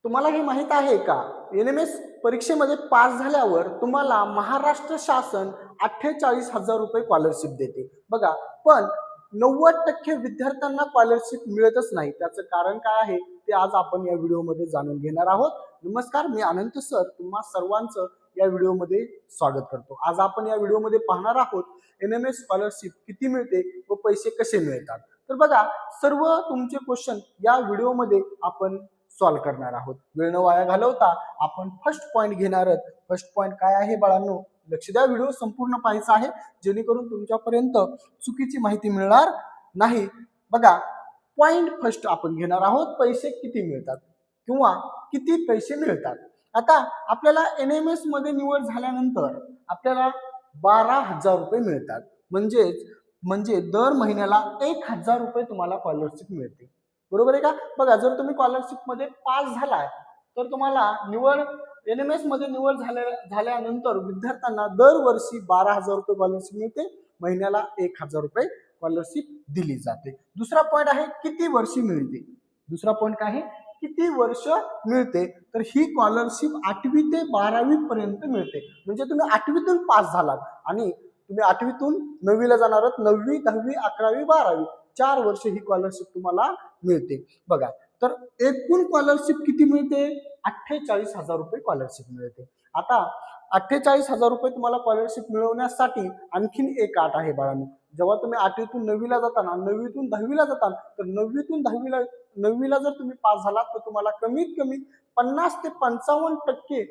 तुम्हाला हे माहित आहे का? NMS परीक्षेमध्ये पास झाल्यावर तुम्हाला महाराष्ट्र शासन 48,000 रुपये स्कॉलरशिप देते बघा. पण 90% विद्यार्थ्यांना स्कॉलरशिप मिळतच नाही. त्याचं कारण काय आहे ते आज आपण या व्हिडिओमध्ये जाणून घेणार आहोत. नमस्कार, मी अनंत सर तुम्हा सर्वांचं या व्हिडिओमध्ये स्वागत करतो. आज आपण या व्हिडिओमध्ये पाहणार आहोत NMS स्कॉलरशिप किती मिळते व पैसे कसे मिळतात. तर बघा, सर्व तुमचे क्वेश्चन या व्हिडिओमध्ये आपण सॉल्व करणार आहोत. वेळ न वाया घालवता आपण फर्स्ट पॉइंट घेणार आहोत. फर्स्ट पॉइंट काय आहे बाळांनो, लक्ष द्या, व्हिडिओ संपूर्ण पाहायचा आहे जेणेकरून तुमच्यापर्यंत चुकीची माहिती मिळणार नाही. बघा, पॉइंट फर्स्ट आपण घेणार आहोत, पैसे किती मिळतात किंवा किती पैसे मिळतात. आता आपल्याला NMS मध्ये निवड झाल्यानंतर आपल्याला 12,000 रुपये मिळतात. म्हणजे दर महिन्याला 1,000 रुपये तुम्हाला स्कॉलरशिप मिळते. बरोबर आहे का? बघा, जर तुम्ही स्कॉलरशिप मध्ये पास झालाय तर तुम्हाला NMS मध्ये निवड झाल्यानंतर विद्यार्थ्यांना दरवर्षी 12,000 रुपये स्कॉलरशिप मिळते. महिन्याला 1,000 रुपये स्कॉलरशिप दिली जाते. दुसरा पॉइंट आहे किती वर्षी मिळते. दुसरा पॉइंट काय आहे, किती वर्ष मिळते. तर ही स्कॉलरशिप 8वी ते 12वी पर्यंत मिळते. म्हणजे तुम्ही 8वीतून पास झालात आणि तुम्ही 8वीतून 9वीला जाणार आहात. 9वी, 10वी, 11वी, 12वी 4 वर्ष ही स्कॉलरशिप तुम्हाला मिळते. बघा, तर एकूण स्कॉलरशिप किती मिळते? 48,000 रुपये स्कॉलरशिप मिळते. आता 48,000 रुपये तुम्हाला स्कॉलरशिप मिळवण्यासाठी आणखीन एक अट आहे बाळांनो. जेव्हा तुम्ही 8वीतून 9वीला जाताना, 9वीतून 10वीला जाताना, तर 9वीतून 9वीला जर तुम्ही पास झालात तर तुम्हाला कमीत कमी 50 ते 55%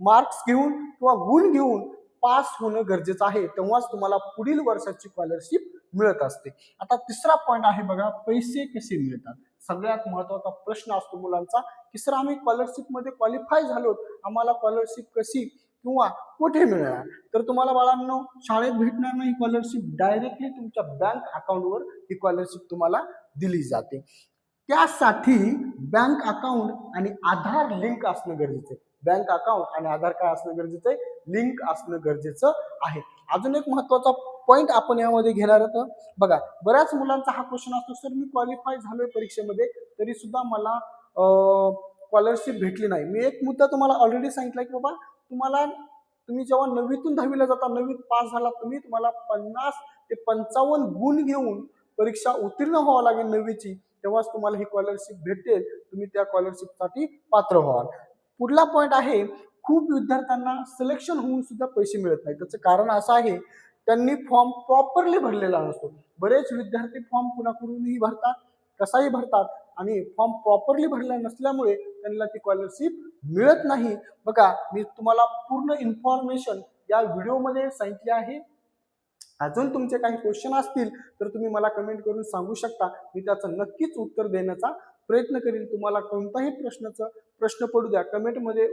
मार्क्स घेऊन किंवा गुण घेऊन पास होणं गरजेचं आहे. तेव्हाच तुम्हाला पुढील वर्षाची स्कॉलरशिप मिळत असते. आता तिसरा पॉइंट आहे बघा, पैसे कसे मिळतात. सगळ्यात महत्वाचा प्रश्न असतो मुलांचा की सर, आम्ही स्कॉलरशिप मध्ये क्वालिफाय झालो, आम्हाला स्कॉलरशिप कशी किंवा कुठे मिळणार. तर तुम्हाला बाळांनो शाळेत भेटणार नाही स्कॉलरशिप, डायरेक्टली तुमच्या बँक अकाउंटवर ही स्कॉलरशिप तुम्हाला दिली जाते. त्यासाठी बँक अकाउंट आणि आधार लिंक असणं गरजेचं आहे. बँक अकाउंट आणि आधार काय असणं गरजेचं आहे? लिंक असणं गरजेचं आहे. अजून एक महत्वाचा पॉइंट आपण यामध्ये घेणार आहोत. बघा, बऱ्याच मुलांचा हा क्वेश्चन असतो, सर मी क्वालिफाय झालोय परीक्षेमध्ये तरी सुद्धा मला स्कॉलरशिप भेटली नाही. मी एक मुद्दा तुम्हाला ऑलरेडी सांगितला की बाबा, तुम्ही जेव्हा 9वीतून 10वीला जाता, 9वीत पास झाला तुम्हाला 50 ते 55 गुण घेऊन परीक्षा उत्तीर्ण व्हावं लागेल 9वीची, तेव्हाच तुम्हाला ही स्कॉलरशिप भेटेल. तुम्ही त्या स्कॉलरशिपसाठी पात्र व्हाल. पुढला पॉइंट आहे, खूप विद्यार्थ्यांना सिलेक्शन होऊन सुद्धा पैसे मिळत नाही. त्याचं कारण असं आहे, त्यांनी फॉर्म प्रॉपरली भरलेला नसतो. बरेच विद्यार्थी फॉर्म कुणाकडूनही भरतात, कसाही भरतात आणि फॉर्म प्रॉपरली भरला नसल्यामुळे त्यांना ती स्कॉलरशिप मिळत नाही. बघा, मी तुम्हाला पूर्ण इन्फॉर्मेशन या व्हिडिओमध्ये सांगितली आहे. अजून तुमचे काही क्वेश्चन असतील तर तुम्ही मला कमेंट करून सांगू शकता. मी त्याचं नक्कीच उत्तर देण्याचा प्रयत्न करेन. तुम्हाला कोणताही प्रश्न पडू द्या, कमेंटमध्ये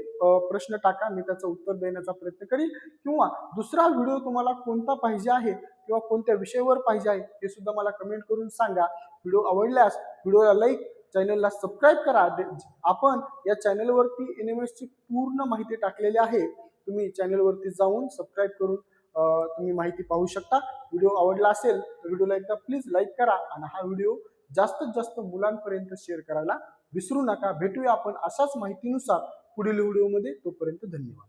प्रश्न टाका, मी त्याचं उत्तर देण्याचा प्रयत्न करीन. किंवा दुसरा व्हिडिओ तुम्हाला कोणता पाहिजे आहे किंवा कोणत्या विषयावर पाहिजे आहे हे सुद्धा मला कमेंट करून सांगा. व्हिडिओ आवडल्यास व्हिडिओला लाईक, चॅनलला सबस्क्राईब करा. आपण या चॅनलवरती NMS ची पूर्ण माहिती टाकलेली आहे. तुम्ही चॅनलवरती जाऊन सबस्क्राईब करून तुम्ही माहिती पाहू शकता. व्हिडिओ आवडला असेल तर व्हिडिओला एकदा प्लीज लाईक करा आणि हा व्हिडिओ जास्तीत जास्त मुलांपर्यंत शेअर करायला विसरू नका. भेटूया आपण अशाच माहितीनुसार पुढील व्हिडिओमध्ये. तोपर्यंत धन्यवाद.